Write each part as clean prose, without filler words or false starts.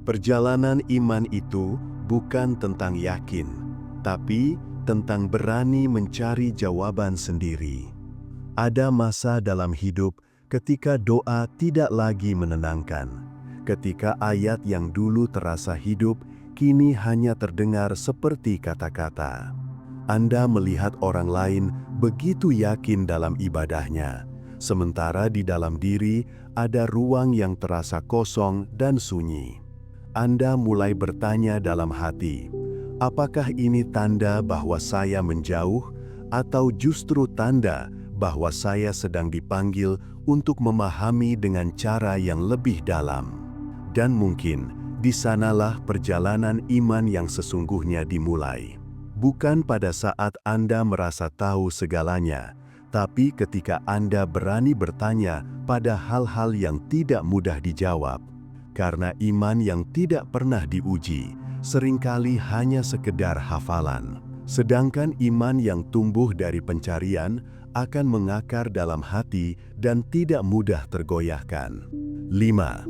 Perjalanan iman itu bukan tentang yakin, tapi tentang berani mencari jawaban sendiri. Ada masa dalam hidup ketika doa tidak lagi menenangkan, ketika ayat yang dulu terasa hidup kini hanya terdengar seperti kata-kata. Anda melihat orang lain begitu yakin dalam ibadahnya, sementara di dalam diri ada ruang yang terasa kosong dan sunyi. Anda mulai bertanya dalam hati, apakah ini tanda bahwa saya menjauh, atau justru tanda bahwa saya sedang dipanggil untuk memahami dengan cara yang lebih dalam? Dan mungkin, di sanalah perjalanan iman yang sesungguhnya dimulai. Bukan pada saat Anda merasa tahu segalanya, tapi ketika Anda berani bertanya pada hal-hal yang tidak mudah dijawab. Karena iman yang tidak pernah diuji, seringkali hanya sekedar hafalan. Sedangkan iman yang tumbuh dari pencarian akan mengakar dalam hati dan tidak mudah tergoyahkan. 5.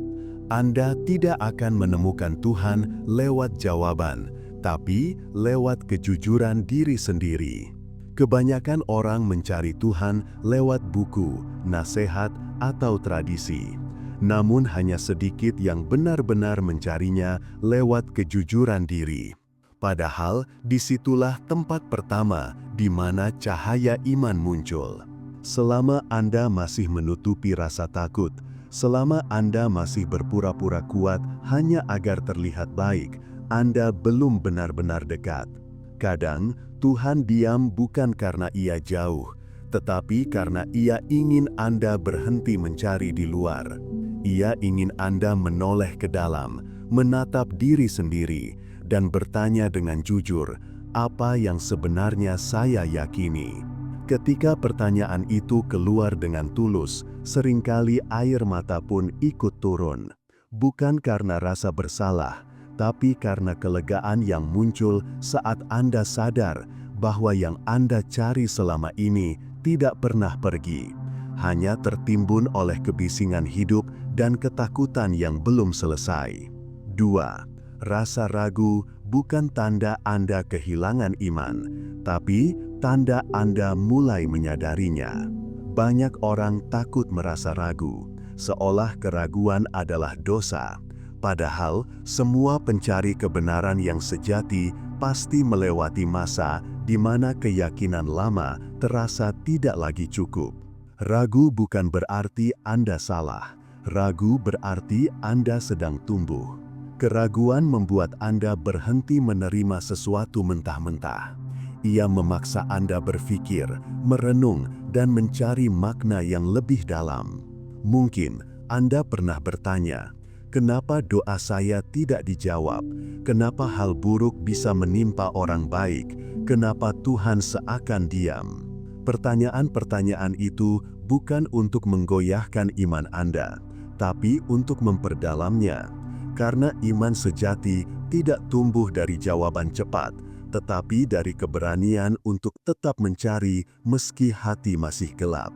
Anda tidak akan menemukan Tuhan lewat jawaban, tapi lewat kejujuran diri sendiri. Kebanyakan orang mencari Tuhan lewat buku, nasihat, atau tradisi. Namun hanya sedikit yang benar-benar mencarinya lewat kejujuran diri. Padahal disitulah tempat pertama di mana cahaya iman muncul. Selama Anda masih menutupi rasa takut, selama Anda masih berpura-pura kuat hanya agar terlihat baik, Anda belum benar-benar dekat. Kadang Tuhan diam bukan karena Ia jauh, tetapi karena Ia ingin Anda berhenti mencari di luar. Ia ingin Anda menoleh ke dalam, menatap diri sendiri, dan bertanya dengan jujur, apa yang sebenarnya saya yakini? Ketika pertanyaan itu keluar dengan tulus, seringkali air mata pun ikut turun. Bukan karena rasa bersalah, tapi karena kelegaan yang muncul saat Anda sadar bahwa yang Anda cari selama ini tidak pernah pergi, hanya tertimbun oleh kebisingan hidup dan ketakutan yang belum selesai. 2. Rasa ragu bukan tanda Anda kehilangan iman, tapi tanda Anda mulai menyadarinya. Banyak orang takut merasa ragu, seolah keraguan adalah dosa. Padahal semua pencari kebenaran yang sejati pasti melewati masa di mana keyakinan lama terasa tidak lagi cukup. Ragu bukan berarti Anda salah. Ragu berarti Anda sedang tumbuh. Keraguan membuat Anda berhenti menerima sesuatu mentah-mentah. Ia memaksa Anda berpikir, merenung, dan mencari makna yang lebih dalam. Mungkin Anda pernah bertanya, kenapa doa saya tidak dijawab? Kenapa hal buruk bisa menimpa orang baik? Kenapa Tuhan seakan diam? Pertanyaan-pertanyaan itu bukan untuk menggoyahkan iman Anda, tapi untuk memperdalamnya. Karena iman sejati tidak tumbuh dari jawaban cepat, tetapi dari keberanian untuk tetap mencari meski hati masih gelap.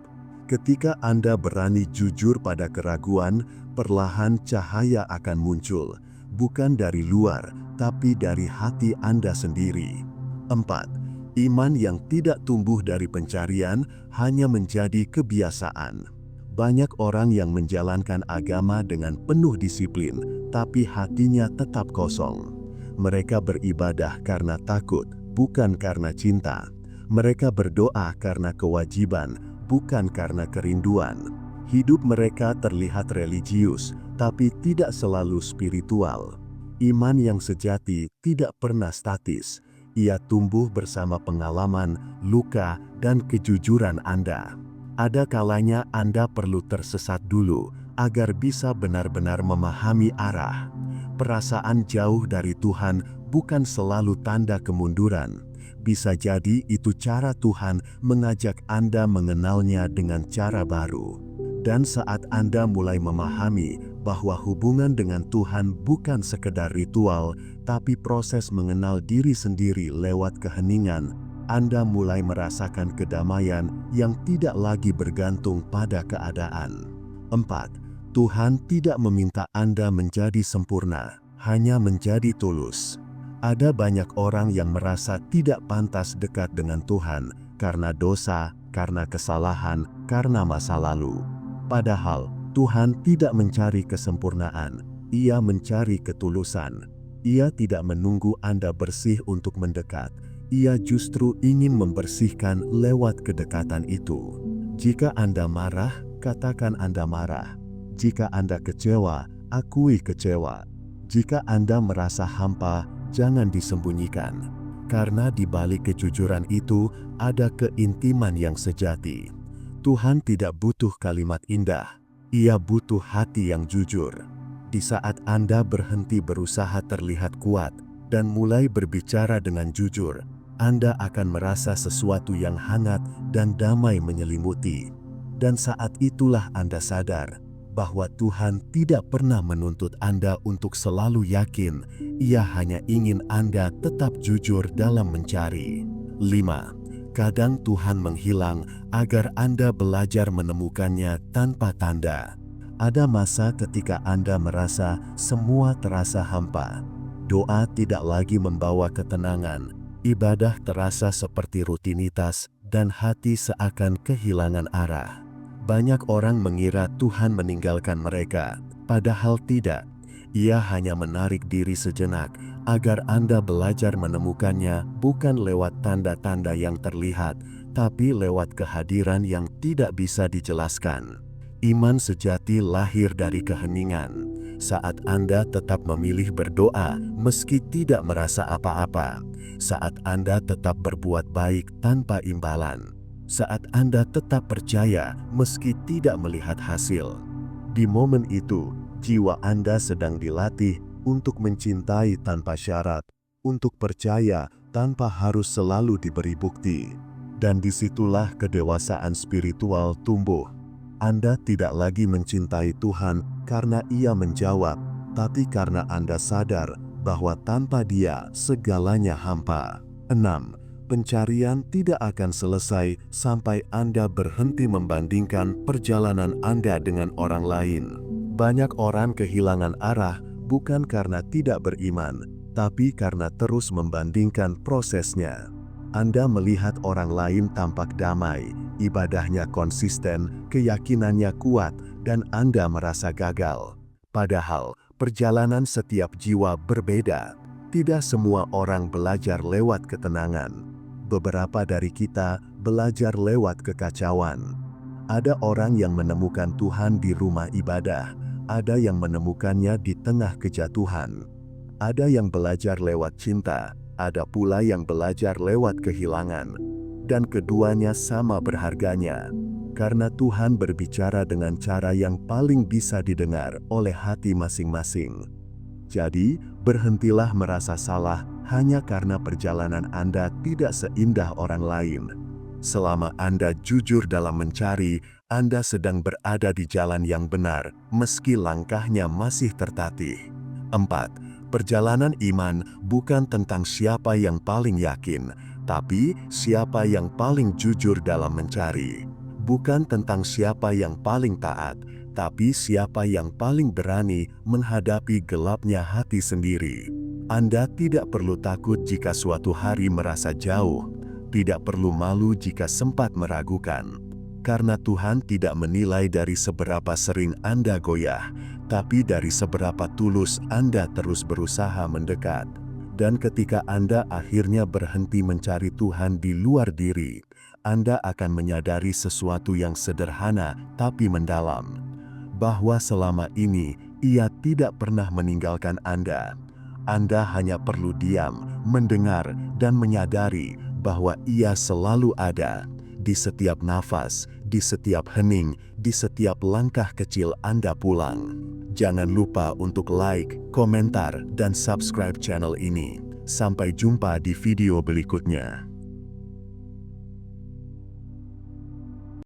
Ketika Anda berani jujur pada keraguan, perlahan cahaya akan muncul, bukan dari luar, tapi dari hati Anda sendiri. 4. Iman yang tidak tumbuh dari pencarian hanya menjadi kebiasaan. Banyak orang yang menjalankan agama dengan penuh disiplin, tapi hatinya tetap kosong. Mereka beribadah karena takut, bukan karena cinta. Mereka berdoa karena kewajiban, bukan karena kerinduan. Hidup mereka terlihat religius, tapi tidak selalu spiritual. Iman yang sejati tidak pernah statis. Ia tumbuh bersama pengalaman, luka, dan kejujuran Anda. Ada kalanya Anda perlu tersesat dulu agar bisa benar-benar memahami arah. Perasaan jauh dari Tuhan bukan selalu tanda kemunduran. Bisa jadi itu cara Tuhan mengajak Anda mengenalnya dengan cara baru. Dan saat Anda mulai memahami bahwa hubungan dengan Tuhan bukan sekedar ritual, tapi proses mengenal diri sendiri lewat keheningan, Anda mulai merasakan kedamaian yang tidak lagi bergantung pada keadaan. 4. Tuhan tidak meminta Anda menjadi sempurna, hanya menjadi tulus. Ada banyak orang yang merasa tidak pantas dekat dengan Tuhan karena dosa, karena kesalahan, karena masa lalu. Padahal Tuhan tidak mencari kesempurnaan, Ia mencari ketulusan. Ia tidak menunggu Anda bersih untuk mendekat. Ia justru ingin membersihkan lewat kedekatan itu. Jika Anda marah, katakan Anda marah. Jika Anda kecewa, akui kecewa. Jika Anda merasa hampa, jangan disembunyikan. Karena di balik kejujuran itu ada keintiman yang sejati. Tuhan tidak butuh kalimat indah, Ia butuh hati yang jujur. Di saat Anda berhenti berusaha terlihat kuat dan mulai berbicara dengan jujur, Anda akan merasa sesuatu yang hangat dan damai menyelimuti. Dan saat itulah Anda sadar bahwa Tuhan tidak pernah menuntut Anda untuk selalu yakin, Ia hanya ingin Anda tetap jujur dalam mencari. 5. Kadang Tuhan menghilang agar Anda belajar menemukannya tanpa tanda. Ada masa ketika Anda merasa semua terasa hampa. Doa tidak lagi membawa ketenangan, ibadah terasa seperti rutinitas, dan hati seakan kehilangan arah. Banyak orang mengira Tuhan meninggalkan mereka, padahal tidak. Ia hanya menarik diri sejenak agar Anda belajar menemukannya bukan lewat tanda-tanda yang terlihat, tapi lewat kehadiran yang tidak bisa dijelaskan. Iman sejati lahir dari keheningan. Saat Anda tetap memilih berdoa meski tidak merasa apa-apa. Saat Anda tetap berbuat baik tanpa imbalan. Saat Anda tetap percaya meski tidak melihat hasil. Di momen itu, jiwa Anda sedang dilatih untuk mencintai tanpa syarat, untuk percaya tanpa harus selalu diberi bukti. Dan disitulah kedewasaan spiritual tumbuh. Anda tidak lagi mencintai Tuhan karena Ia menjawab, tapi karena Anda sadar bahwa tanpa Dia segalanya hampa. 6. Pencarian tidak akan selesai sampai Anda berhenti membandingkan perjalanan Anda dengan orang lain. Banyak orang kehilangan arah bukan karena tidak beriman, tapi karena terus membandingkan prosesnya. Anda melihat orang lain tampak damai, ibadahnya konsisten, keyakinannya kuat, dan Anda merasa gagal. Padahal, perjalanan setiap jiwa berbeda. Tidak semua orang belajar lewat ketenangan. Beberapa dari kita belajar lewat kekacauan. Ada orang yang menemukan Tuhan di rumah ibadah, ada yang menemukannya di tengah kejatuhan. Ada yang belajar lewat cinta, ada pula yang belajar lewat kehilangan. Dan keduanya sama berharganya, karena Tuhan berbicara dengan cara yang paling bisa didengar oleh hati masing-masing. Jadi, berhentilah merasa salah hanya karena perjalanan Anda tidak seindah orang lain. Selama Anda jujur dalam mencari, Anda sedang berada di jalan yang benar, meski langkahnya masih tertatih. 4. Perjalanan iman bukan tentang siapa yang paling yakin, tapi siapa yang paling jujur dalam mencari. Bukan tentang siapa yang paling taat, tapi siapa yang paling berani menghadapi gelapnya hati sendiri. Anda tidak perlu takut jika suatu hari merasa jauh, tidak perlu malu jika sempat meragukan. Karena Tuhan tidak menilai dari seberapa sering Anda goyah, tapi dari seberapa tulus Anda terus berusaha mendekat. Dan ketika Anda akhirnya berhenti mencari Tuhan di luar diri, Anda akan menyadari sesuatu yang sederhana tapi mendalam. Bahwa selama ini Ia tidak pernah meninggalkan Anda. Anda hanya perlu diam, mendengar, dan menyadari bahwa Ia selalu ada. Di setiap nafas, di setiap hening, di setiap langkah kecil Anda pulang. Jangan lupa untuk like, komentar, dan subscribe channel ini. Sampai jumpa di video berikutnya.